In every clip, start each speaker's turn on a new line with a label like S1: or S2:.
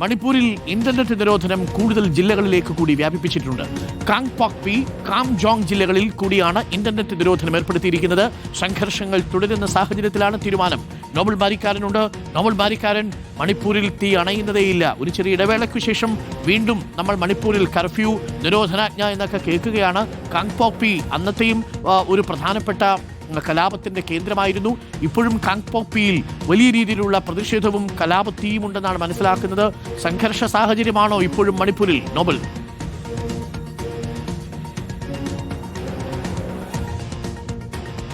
S1: മണിപ്പൂരിൽ ഇന്റർനെറ്റ് നിരോധനം കൂടുതൽ ജില്ലകളിലേക്ക് കൂടി വ്യാപിപ്പിച്ചിട്ടുണ്ട്. കാങ്പോക്പി, കാംജോങ് ജില്ലകളിൽ കൂടിയാണ് ഇന്റർനെറ്റ് നിരോധനം ഏർപ്പെടുത്തിയിരിക്കുന്നത്. സംഘർഷങ്ങൾ തുടരുന്ന സാഹചര്യത്തിലാണ് തീരുമാനം. നോബൽ ബാരിക്കാരനുണ്ട്. നോബൽ ബാരിക്കാരൻ, മണിപ്പൂരിൽ തീ അണയുന്നതേയില്ല. ഒരു ചെറിയ ഇടവേളയ്ക്ക് ശേഷം വീണ്ടും നമ്മൾ മണിപ്പൂരിൽ കർഫ്യൂ, നിരോധനാജ്ഞ എന്നൊക്കെ കേൾക്കുകയാണ്. കാങ്പോക്പി അന്നത്തെയും ഒരു പ്രധാനപ്പെട്ട കലാപത്തിന്റെ കേന്ദ്രമായിരുന്നു. ഇപ്പോഴും കാങ്പോക്പിയിൽ വലിയ രീതിയിലുള്ള പ്രതിഷേധവും കലാപത്തീയും ഉണ്ടെന്നാണ് മനസ്സിലാക്കുന്നത്. സംഘർഷ സാഹചര്യമാണോ ഇപ്പോഴും മണിപ്പൂരിൽ, നോബൽ?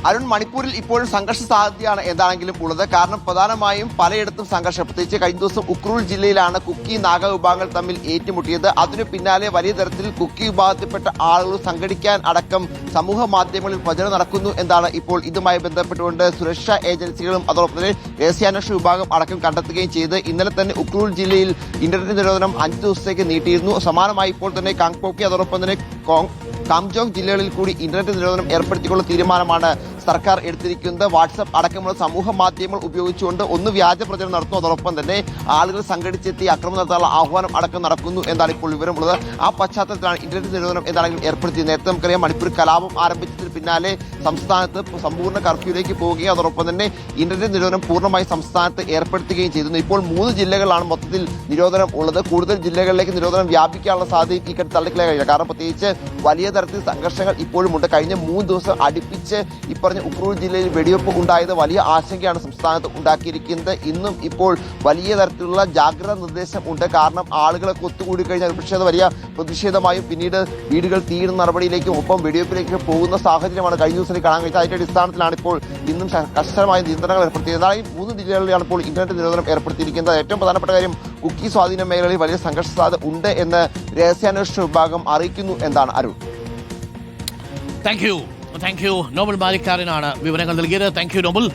S2: അരുൺ, മണിപ്പൂരിൽ ഇപ്പോഴും സംഘർഷ സാധ്യതയാണ് എന്താണെങ്കിലും ഉള്ളത്. കാരണം പ്രധാനമായും പലയിടത്തും സംഘർഷം, പ്രത്യേകിച്ച് കഴിഞ്ഞ ദിവസം ഉക്രൂൽ ജില്ലയിലാണ് കുക്കി നാഗ വിഭാഗങ്ങൾ തമ്മിൽ ഏറ്റുമുട്ടിയത്. അതിനു പിന്നാലെ വലിയ തരത്തിൽ കുക്കി വിഭാഗത്തിൽപ്പെട്ട ആളുകൾ സംഘടിക്കാൻ അടക്കം സമൂഹ മാധ്യമങ്ങളിൽ പ്രചരണം നടക്കുന്നു എന്നാണ് ഇപ്പോൾ ഇതുമായി ബന്ധപ്പെട്ടുകൊണ്ട് സുരക്ഷാ ഏജൻസികളും അതോടൊപ്പം തന്നെ രഹസ്യാന്വേഷണ വിഭാഗം അടക്കം കണ്ടെത്തുകയും ചെയ്ത് ഇന്നലെ തന്നെ ഉക്രൂൽ ജില്ലയിൽ ഇന്റർനെറ്റ് നിരോധനം 5 ദിവസത്തേക്ക് നീട്ടിയിരുന്നു. സമാനമായി ഇപ്പോൾ തന്നെ കാങ്പോക്പി അതോടൊപ്പം തന്നെ കാംജോങ് ജില്ലകളിൽ കൂടി ഇന്റർനെറ്റ് നിരോധനം ഏർപ്പെടുത്തിക്കൊണ്ടുള്ള തീരുമാനമാണ് സർക്കാർ എടുത്തിരിക്കുന്നത്. വാട്സ്ആപ്പ് അടക്കമുള്ള സമൂഹ മാധ്യമങ്ങൾ ഉപയോഗിച്ചുകൊണ്ട് ഒന്ന് വ്യാജ പ്രചരണം നടത്തുന്നു, അതോടൊപ്പം തന്നെ ആളുകൾ സംഘടിച്ചെത്തി അക്രമം നടത്താനുള്ള ആഹ്വാനം അടക്കം നടക്കുന്നു എന്നാണ് ഇപ്പോൾ വിവരമുള്ളത്. ആ പശ്ചാത്തലത്തിലാണ് ഇന്റർനെറ്റ് നിരോധനം എന്താണെങ്കിലും ഏർപ്പെടുത്തിയത്. നേരത്തെ നമുക്കറിയാം, മണിപ്പൂർ കലാപം ആരംഭിച്ചതിന് പിന്നാലെ സംസ്ഥാനത്ത് സമ്പൂർണ്ണ കർഫ്യൂലേക്ക് പോവുകയും അതോടൊപ്പം തന്നെ ഇന്റർനെറ്റ് നിരോധനം പൂർണ്ണമായി സംസ്ഥാനത്ത് ഏർപ്പെടുത്തുകയും ചെയ്തിരുന്നു. ഇപ്പോൾ 3 ജില്ലകളിലാണ് മൊത്തത്തിൽ നിരോധനം ഉള്ളത്. കൂടുതൽ ജില്ലകളിലേക്ക് നിരോധനം വ്യാപിക്കാനുള്ള സാധ്യത ഈ ഘട്ടത്തിൽ തള്ളിക്കളയാൻ കഴിയില്ല. കാരണം പ്രത്യേകിച്ച് വലിയ തരത്തിൽ സംഘർഷങ്ങൾ ഇപ്പോഴുമുണ്ട്. കഴിഞ്ഞ 3 ദിവസം അടുപ്പിച്ച് ഇപ്പറഞ്ഞ ഉക്രൂൽ ജില്ലയിൽ വെടിവെപ്പ് ഉണ്ടായത് വലിയ ആശങ്കയാണ് സംസ്ഥാനത്ത് ഉണ്ടാക്കിയിരിക്കുന്നത്. ഇന്നും ഇപ്പോൾ വലിയ തരത്തിലുള്ള ജാഗ്രതാ നിർദ്ദേശം ഉണ്ട്. കാരണം ആളുകളൊക്കെ ഒത്തുകൂടി കഴിഞ്ഞാൽ വലിയ പ്രതിഷേധമായും പിന്നീട് വീടുകൾ തീയിടുന്ന നടപടിയിലേക്കും ഒപ്പം വെടിവെപ്പിലേക്കും പോകുന്ന സാഹചര്യമാണ് കഴിഞ്ഞ ദിവസം കാണാൻ കഴിയുന്നത്. അതിന്റെ അടിസ്ഥാനത്തിലാണ് ഇപ്പോൾ ഇന്നും കർശനമായ നിയന്ത്രണങ്ങൾ ഏർപ്പെടുത്തിയത്. എന്നാലും 3 ജില്ലകളിലാണ് ഇപ്പോൾ ഇന്റർനെറ്റ് നിരോധനം ഏർപ്പെടുത്തിയിരിക്കുന്നത്. ഏറ്റവും പ്രധാനപ്പെട്ട കാര്യം, കുക്കി സ്വാധീന മേഖലകളിൽ വലിയ സംഘർഷ സാധ്യത ഉണ്ട് എന്ന് രഹസ്യാന്വേഷണ വിഭാഗം അറിയിക്കുന്നു എന്നാണ് അരുൺ.
S1: താങ്ക് യു നോബൽ ബാരിക്കാരനാണ് വിവരങ്ങൾ നൽകിയത്. Thank you Nobel.